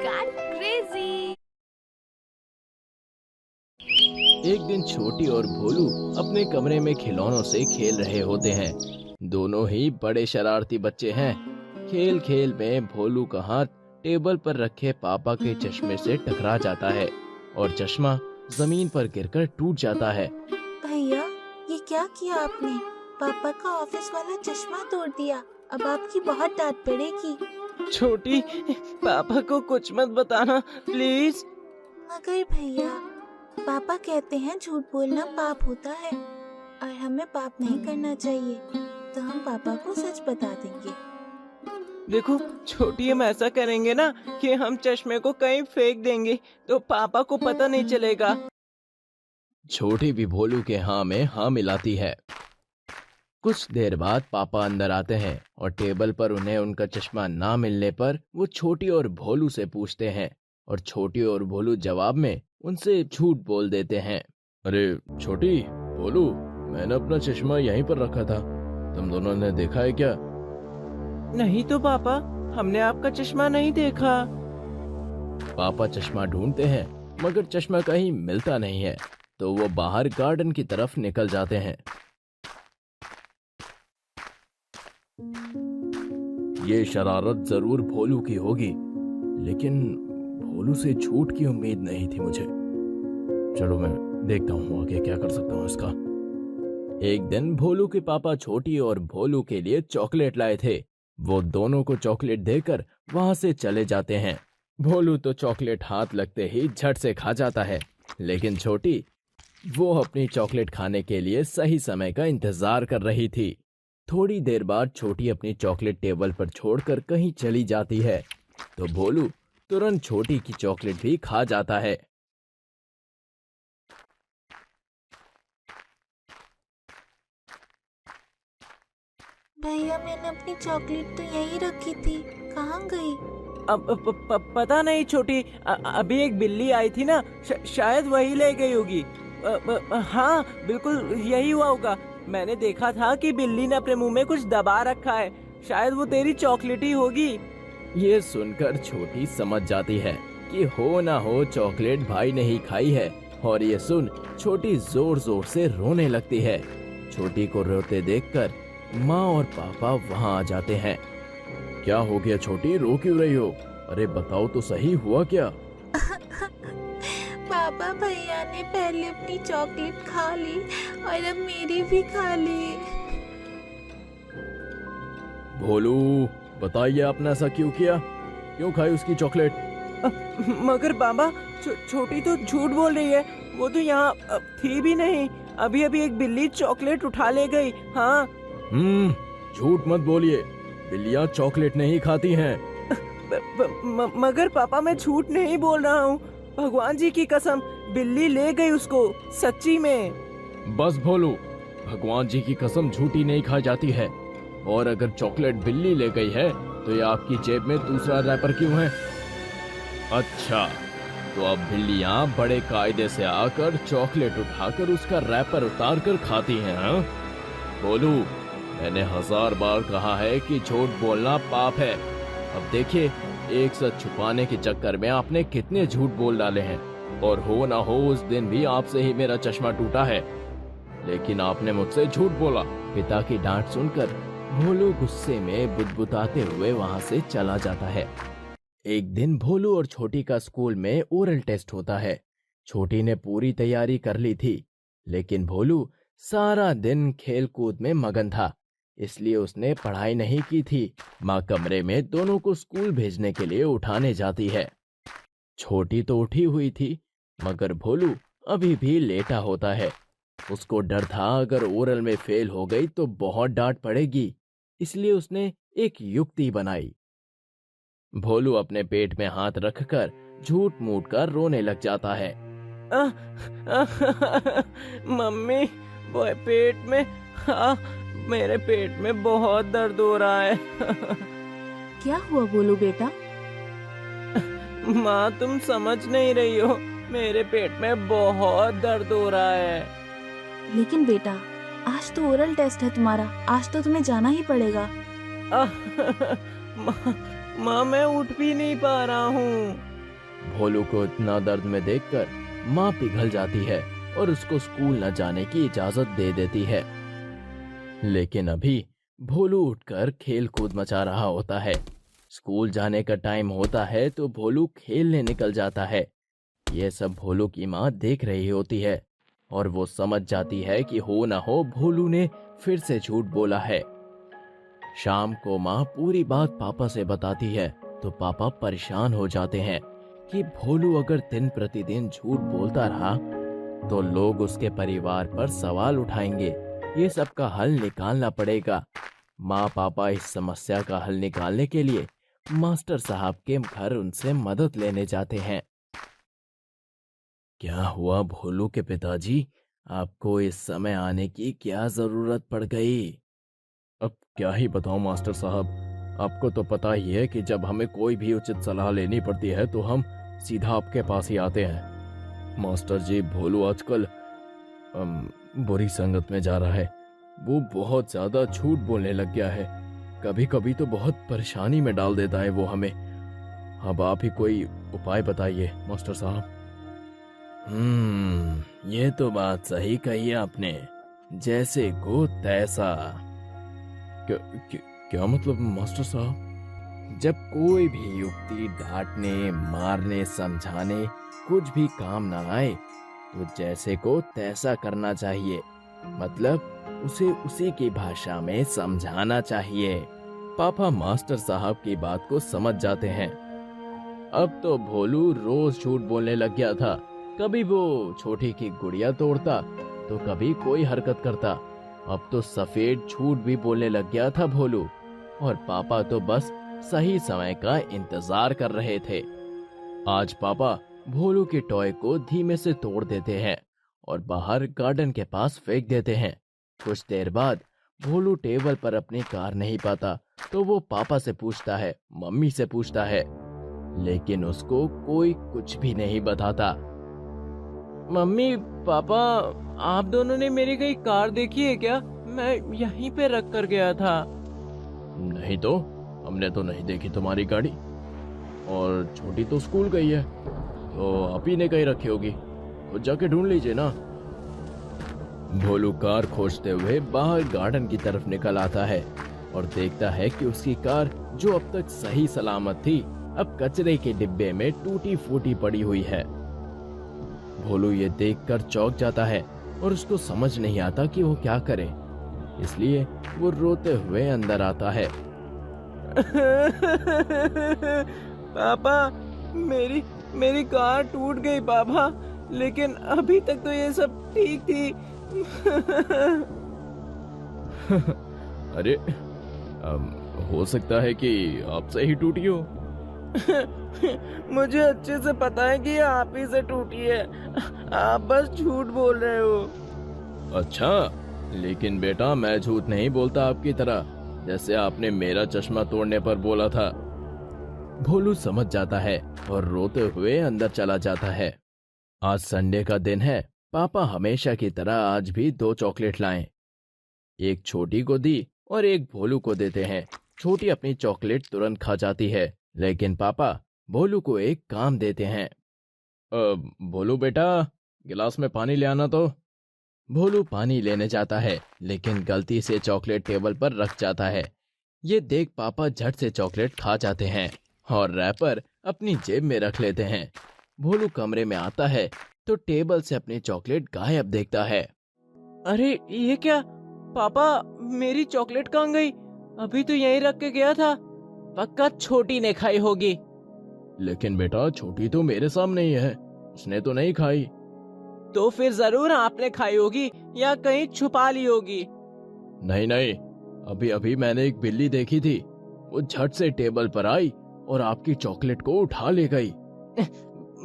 Got crazy. एक दिन छोटी और भोलू अपने कमरे में खिलौनों से खेल रहे होते हैं। दोनों ही बड़े शरारती बच्चे हैं। खेल खेल में भोलू का हाथ टेबल पर रखे पापा के चश्मे से टकरा जाता है और चश्मा जमीन पर गिरकर टूट जाता है। भैया, ये क्या किया आपने? पापा का ऑफिस वाला चश्मा तोड़ दिया। अब आपकी बहुत डांट पड़ेगी। छोटी, पापा को कुछ मत बताना प्लीज। मगर भैया, पापा कहते हैं झूठ बोलना पाप होता है और हमें पाप नहीं करना चाहिए, तो हम पापा को सच बता देंगे। देखो छोटी, हम ऐसा करेंगे ना कि हम चश्मे को कहीं फेंक देंगे तो पापा को पता नहीं चलेगा। छोटी भी भोलू के हाँ में हाँ मिलाती है। कुछ देर बाद पापा अंदर आते हैं और टेबल पर उन्हें उनका चश्मा ना मिलने पर वो छोटी और भोलू से पूछते हैं और छोटी और भोलू जवाब में उनसे झूठ बोल देते हैं। अरे छोटी, भोलू, मैंने अपना चश्मा यहीं पर रखा था, तुम दोनों ने देखा है क्या? नहीं तो पापा, हमने आपका चश्मा नहीं देखा। पापा चश्मा ढूंढते हैं मगर चश्मा कहीं मिलता नहीं है, तो वो बाहर गार्डन की तरफ निकल जाते हैं। ये शरारत जरूर भोलू की होगी, लेकिन भोलू से झूठ की उम्मीद नहीं थी मुझे। चलो मैं देखता हूँ आगे क्या कर सकता हूँ इसका। एक दिन भोलू के पापा छोटी और भोलू के लिए चॉकलेट लाए थे। वो दोनों को चॉकलेट देकर वहां से चले जाते हैं। भोलू तो चॉकलेट हाथ लगते ही झट से खा जाता है, लेकिन छोटी, वो अपनी चॉकलेट खाने के लिए सही समय का इंतजार कर रही थी। थोड़ी देर बाद छोटी अपनी चॉकलेट टेबल पर छोड़कर कहीं चली जाती है, तो भोलू तुरंत छोटी की चॉकलेट भी खा जाता है। भैया, मैंने अपनी चॉकलेट तो यहीं रखी थी, कहाँ गई? अब पता नहीं छोटी, अभी एक बिल्ली आई थी ना, शायद वही ले गई होगी। हाँ बिल्कुल यही हुआ होगा। मैंने देखा था कि बिल्ली ने अपने मुंह में कुछ दबा रखा है, शायद वो तेरी चॉकलेट ही होगी। ये सुनकर छोटी समझ जाती है कि हो ना हो चॉकलेट भाई ने ही खाई है, और ये सुन छोटी जोर जोर से रोने लगती है। छोटी को रोते देखकर माँ और पापा वहाँ आ जाते हैं। क्या हो गया छोटी, रो क्यों रही हो? अरे बताओ तो सही, हुआ क्या? पापा, भैया ने पहले अपनी चॉकलेट खा ली और अब मेरी भी खा ली। भोलू, बताइए आपने ऐसा क्यों किया? क्यों खाई उसकी चॉकलेट? मगर बाबा, छोटी तो झूठ बोल रही है, वो तो यहाँ थी भी नहीं। अभी अभी एक बिल्ली चॉकलेट उठा ले गई। हाँ। झूठ मत बोलिए, बिल्लियाँ चॉकलेट नहीं खाती हैं। मगर पापा, मैं झूठ नहीं बोल रहा हूँ, भगवान जी की कसम, बिल्ली ले गई उसको, सच्ची में। बस भोलू, भगवान जी की कसम झूठी नहीं खाई जाती है। और अगर चॉकलेट बिल्ली ले गई है तो ये आपकी जेब में दूसरा रैपर क्यों है? अच्छा, तो अब बिल्लियाँ बड़े कायदे से आकर चॉकलेट उठाकर उसका रैपर उतार कर खाती हैं, हाँ? भोलू, मैंने 1000 बार कहा है कि झूठ बोलना पाप है। अब देखिए, एक सच छुपाने के चक्कर में आपने कितने झूठ बोल डाले हैं, और हो ना हो उस दिन भी आपसे ही मेरा चश्मा टूटा है, लेकिन आपने मुझसे झूठ बोला। पिता की डांट सुनकर भोलू गुस्से में बुदबुदाते हुए वहां से चला जाता है। एक दिन भोलू और छोटी का स्कूल में ओरल टेस्ट होता है। छोटी ने पूरी तैयारी कर ली थी, लेकिन भोलू सारा दिन खेल कूद में मगन था, इसलिए उसने पढ़ाई नहीं की थी। माँ कमरे में दोनों को स्कूल भेजने के लिए उठाने जाती है। छोटी तो उठी हुई थी, मगर भोलू अभी भी लेटा होता है। उसको डर था अगर ओरल में फेल हो गई तो बहुत डांट पड़ेगी, इसलिए उसने एक युक्ति बनाई। भोलू अपने पेट में हाथ रखकर झूठ मूठ कर रोने लग जाता है। मम्मी, वो पेट में, मेरे पेट में बहुत दर्द हो रहा है। क्या हुआ बोलू बेटा? माँ, तुम समझ नहीं रही हो, मेरे पेट में बहुत दर्द हो रहा है। लेकिन बेटा, आज तो ओरल टेस्ट है तुम्हारा, आज तो तुम्हें जाना ही पड़ेगा। माँ, मैं उठ भी नहीं पा रहा हूँ। भोलू को इतना दर्द में देखकर माँ पिघल जाती है और उसको स्कूल न जाने की इजाजत दे देती है। लेकिन अभी भोलू उठकर खेल कूद मचा रहा होता है। स्कूल जाने का टाइम होता है तो भोलू खेलने निकल जाता है। यह सब भोलू की माँ देख रही होती है और वो समझ जाती है कि हो ना हो भोलू ने फिर से झूठ बोला है। शाम को माँ पूरी बात पापा से बताती है तो पापा परेशान हो जाते हैं कि भोलू अगर दिन प्रतिदिन झूठ बोलता रहा तो लोग उसके परिवार पर सवाल उठाएंगे। ये सब का हल निकालना पड़ेगा। माँ पापा इस समस्या का हल निकालने के लिए मास्टर साहब के घर उनसे मदद लेने जाते हैं। क्या हुआ भोलू के पिताजी, आपको इस समय आने की क्या जरूरत पड़ गई? अब क्या ही बताऊं मास्टर साहब, आपको तो पता ही है कि जब हमें कोई भी उचित सलाह लेनी पड़ती है तो हम सीधा आपके पास ही आते हैं। मास्टर जी, भोलू आजकल बुरी संगत में जा रहा है। वो बहुत ज्यादा झूठ बोलने लग गया है। कभी कभी तो बहुत परेशानी में डाल देता है वो हमें। अब आप ही कोई उपाय बताइए मास्टर साहब। ये तो बात सही कही आपने, जैसे को तैसा। क्या मतलब मास्टर साहब? जब कोई भी युक्ति डांटने, मारने, समझाने कुछ भी काम ना आए तो जैसे को तैसा करना चाहिए। मतलब उसे उसी की भाषा में समझाना चाहिए। पापा मास्टर साहब की बात को समझ जाते हैं। अब तो भोलू रोज झूठ बोलने लग गया था। कभी वो छोटी की गुड़िया तोड़ता तो कभी कोई हरकत करता। अब तो सफेद झूठ भी बोलने लग गया था भोलू। और पापा तो बस सही समय का इंतजार कर रहे थे। आज पापा भोलू के टॉय को धीमे से तोड़ देते हैं और बाहर गार्डन के पास फेंक देते हैं। कुछ देर बाद भोलू टेबल पर अपनी कार नहीं पाता तो वो पापा से पूछता है, मम्मी से पूछता है, लेकिन उसको कोई कुछ भी नहीं बताता। मम्मी पापा, आप दोनों ने मेरी कहीं कार देखी है क्या? मैं यहीं पे रख कर गया था। नहीं तो, हमने तो नहीं देखी तुम्हारी गाड़ी। और छोटी तो स्कूल गई है, तो आप ही ने कहीं रखी होगी। तो जाके ढूंढ लीजिए ना। भोलू कार खोजते हुए बाहर गार्डन की तरफ निकल आता है और देखता है कि उसकी कार, जो अब तक सही सलामत थी, अब कचरे के डिब्बे में टूटी फूटी पड़ी हुई है। भोलू ये देखकर चौंक जाता है और उसको समझ नहीं आता कि वो क्या करे। इसलिए वो रोते हुए अंदर आता है। पापा, मेरी कार टूट गई पापा, लेकिन अभी तक तो ये सब ठीक थी। अरे, हो सकता है कि आपसे ही टूटी हो। मुझे अच्छे से पता है कि ये आप ही से टूटी है। आप बस झूठ बोल रहे हो। अच्छा, लेकिन बेटा मैं झूठ नहीं बोलता आपकी तरह, जैसे आपने मेरा चश्मा तोड़ने पर बोला था। भोलू समझ जाता है और रोते हुए अंदर चला जाता है। आज संडे का दिन है। पापा हमेशा की तरह आज भी 2 चॉकलेट लाए। एक छोटी को दी और एक भोलू को देते हैं। छोटी अपनी चॉकलेट तुरंत खा जाती है, लेकिन पापा भोलू को एक काम देते हैं। भोलू बेटा, गिलास में पानी ले आना तो। भोलू पानी लेने जाता है, लेकिन गलती से चॉकलेट टेबल पर रख जाता है। ये देख पापा झट से चॉकलेट खा जाते हैं और रैपर अपनी जेब में रख लेते हैं। भोलू कमरे में आता है तो टेबल से अपनी चॉकलेट गायब देखता है। अरे ये क्या पापा, मेरी चॉकलेट कहाँ गई? अभी तो यहीं रख के गया था। पक्का छोटी ने खाई होगी। लेकिन बेटा छोटी तो मेरे सामने ही है, उसने तो नहीं खाई। तो फिर जरूर आपने खाई होगी या कहीं छुपा ली होगी। नहीं नहीं, अभी अभी मैंने एक बिल्ली देखी थी। वो झट से टेबल पर आई और आपकी चॉकलेट को उठा ले गई।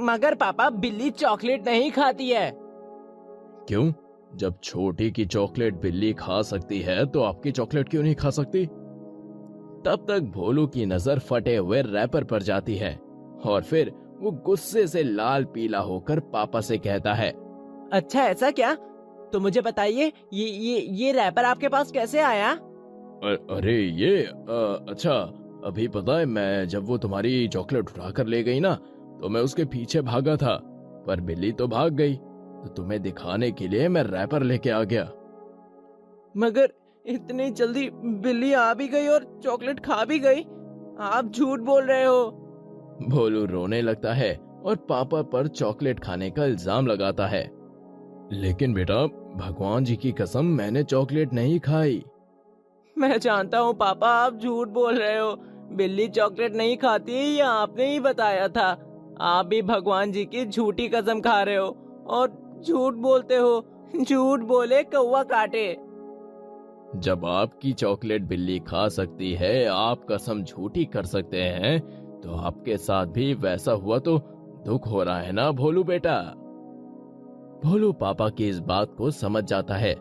मगर पापा, बिल्ली चॉकलेट नहीं खाती है। क्यों? जब छोटी की चॉकलेट बिल्ली खा सकती है तो आपकी चॉकलेट क्यों नहीं खा सकती? तब तक भोलू की नजर फटे हुए रैपर पर जाती है और फिर वो गुस्से से लाल पीला होकर पापा से कहता है, अच्छा ऐसा क्या? तो मुझे बताइए, ये रैपर आपके पास कैसे आया? अरे ये अच्छा, अभी पता है, मैं जब वो तुम्हारी चॉकलेट उठा कर ले गई ना, तो मैं उसके पीछे भागा था, पर बिल्ली तो भाग गई। तो तुम्हें दिखाने के लिए मैं रैपर लेके आ गया। मगर इतनी जल्दी बिल्ली आ भी गई और चॉकलेट खा भी गई? आप झूठ बोल रहे हो। भोलू रोने लगता है और पापा पर चॉकलेट खाने का इल्जाम लगाता है। लेकिन बेटा, भगवान जी की कसम, मैंने चॉकलेट नहीं खाई। मैं जानता हूँ पापा, आप झूठ बोल रहे हो। बिल्ली चॉकलेट नहीं खाती, ये आपने ही बताया था। आप भी भगवान जी की झूठी कसम खा रहे हो और झूठ बोलते हो। झूठ बोले कौवा काटे। जब आपकी चॉकलेट बिल्ली खा सकती है, आप कसम झूठी कर सकते हैं, तो आपके साथ भी वैसा हुआ तो दुख हो रहा है ना भोलू बेटा। भोलू पापा की इस बात को समझ जाता है,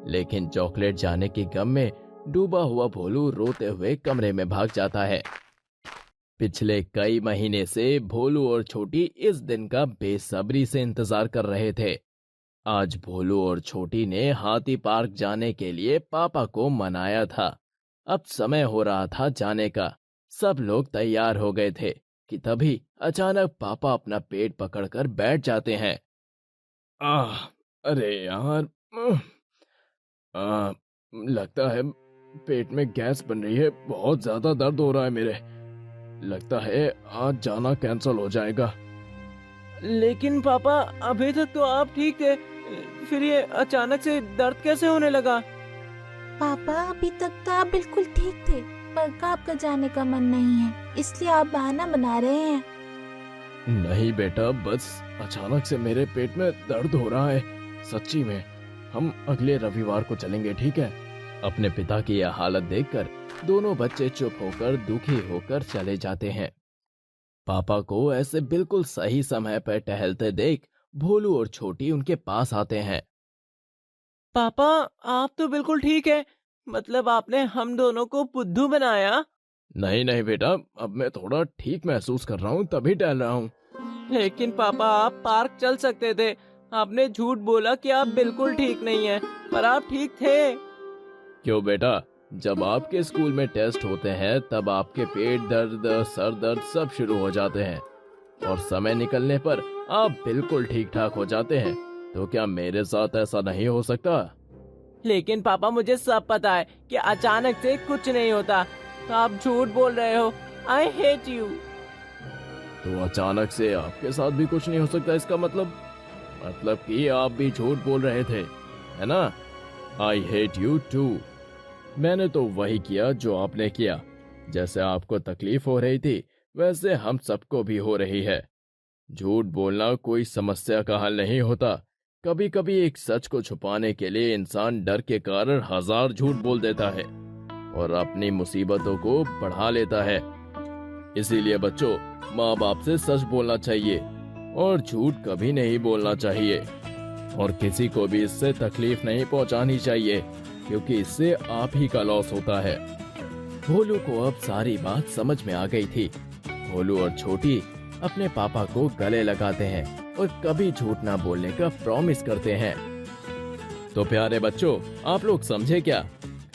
लेकिन चॉकलेट जाने के गम में डूबा हुआ भोलू रोते हुए कमरे में भाग जाता है। पिछले कई महीने से भोलू और छोटी इस दिन का बेसब्री से इंतजार कर रहे थे। आज भोलू और छोटी ने हाथी पार्क जाने के लिए पापा को मनाया था। अब समय हो रहा था जाने का। सब लोग तैयार हो गए थे कि तभी अचानक पापा अपना पेट पकड़कर बैठ जाते हैं। अरे यार, लगता है पेट में गैस बन रही है। बहुत ज्यादा दर्द हो रहा है मेरे। लगता है आज जाना कैंसिल हो जाएगा। लेकिन पापा, अभी तक तो आप ठीक थे, फिर ये अचानक से दर्द कैसे होने लगा? पापा, अभी तक तो आप बिल्कुल ठीक थे, पर आपका जाने का मन नहीं है, इसलिए आप बहाना बना रहे हैं। नहीं बेटा, बस अचानक से मेरे पेट में दर्द हो रहा है, सच्ची में। हम अगले रविवार को चलेंगे, ठीक है? अपने पिता की यह हालत देखकर दोनों बच्चे चुप होकर दुखी होकर चले जाते हैं। पापा को ऐसे बिल्कुल सही समय पर टहलते देख भोलू और छोटी उनके पास आते हैं। पापा, आप तो बिल्कुल ठीक है। मतलब आपने हम दोनों को बुद्धू बनाया? नहीं नहीं बेटा, अब मैं थोड़ा ठीक महसूस कर रहा हूँ, तभी टहल रहा हूँ। लेकिन पापा, आप पार्क चल सकते थे। आपने झूठ बोला कि आप बिल्कुल ठीक नहीं हैं, पर आप ठीक थे। क्यों बेटा, जब आपके स्कूल में टेस्ट होते हैं तब आपके पेट दर्द, सर दर्द सब शुरू हो जाते हैं, और समय निकलने पर आप बिल्कुल ठीक ठाक हो जाते हैं। तो क्या मेरे साथ ऐसा नहीं हो सकता? लेकिन पापा, मुझे सब पता है कि अचानक से कुछ नहीं होता। तो आप झूठ बोल रहे हो। आई हेट यू। तो अचानक से आपके साथ भी कुछ नहीं हो सकता, इसका मतलब कि आप भी झूठ बोल रहे थे, है ना? I hate you too. मैंने तो वही किया जो आपने किया। जैसे आपको तकलीफ हो रही थी, वैसे हम सबको भी हो रही है। झूठ बोलना कोई समस्या का हल नहीं होता। कभी कभी एक सच को छुपाने के लिए इंसान डर के कारण 1000 झूठ बोल देता है और अपनी मुसीबतों को बढ़ा लेता है। इसीलिए बच्चों, माँ बाप से सच बोलना चाहिए और झूठ कभी नहीं बोलना चाहिए, और किसी को भी इससे तकलीफ नहीं पहुंचानी चाहिए, क्योंकि इससे आप ही का लॉस होता है। भोलू को अब सारी बात समझ में आ गई थी। भोलू और छोटी अपने पापा को गले लगाते हैं और कभी झूठ ना बोलने का प्रॉमिस करते हैं। तो प्यारे बच्चों, आप लोग समझे क्या?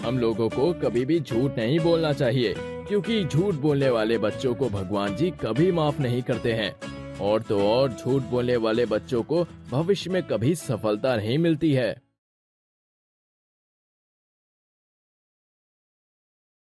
हम लोगों को कभी भी झूठ नहीं बोलना चाहिए, क्योंकि झूठ बोलने वाले बच्चों को भगवान जी कभी माफ नहीं करते हैं। और तो और झूठ बोलने वाले बच्चों को भविष्य में कभी सफलता नहीं मिलती है।